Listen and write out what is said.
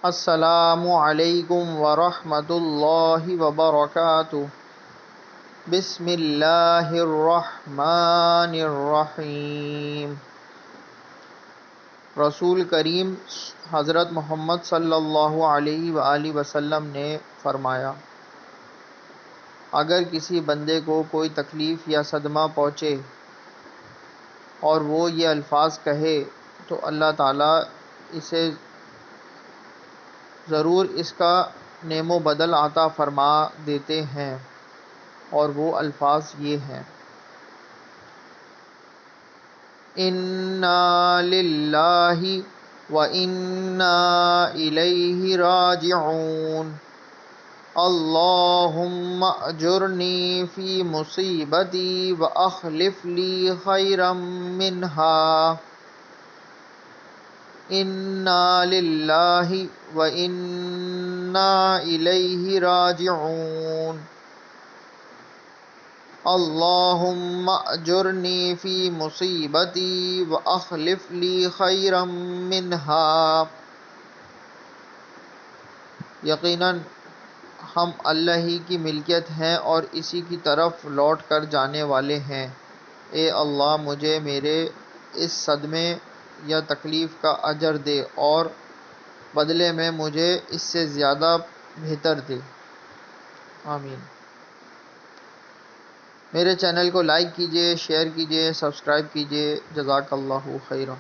السلام علیکم ورحمۃ اللہ وبرکاتہ۔ بسم اللہ الرحمن الرحیم۔ رسول کریم حضرت محمد صلی اللہ علیہ وآلہ وسلم نے فرمایا، اگر کسی بندے کو کوئی تکلیف یا صدمہ پہنچے اور وہ یہ الفاظ کہے تو اللہ تعالیٰ اسے ضرور اس کا نعم و بدل عطا فرما دیتے ہیں، اور وہ الفاظ یہ ہیں: اِنَّا لِلَّهِ وَإِنَّا إِلَيْهِ راجعون، اللہم اجرنی فی مصیبتی وَأَخْلِفْ لِی خیرا منہا، اِنَّا لِلَّهِ وَإِنَّا إِلَيْهِ راجعون، اللہم اجرنی فی مصیبتی وَأَخْلِفْ لِی خیرا منہا۔ یقیناً ہم اللہ ہی کی ملکیت ہیں اور اسی کی طرف لوٹ کر جانے والے ہیں۔ اے اللہ، مجھے میرے اس صدمے یا تکلیف کا اجر دے اور بدلے میں مجھے اس سے زیادہ بہتر دے۔ آمین۔ میرے چینل کو لائک کیجئے، شیئر کیجئے، سبسکرائب کیجئے۔ جزاک اللہ خیرا۔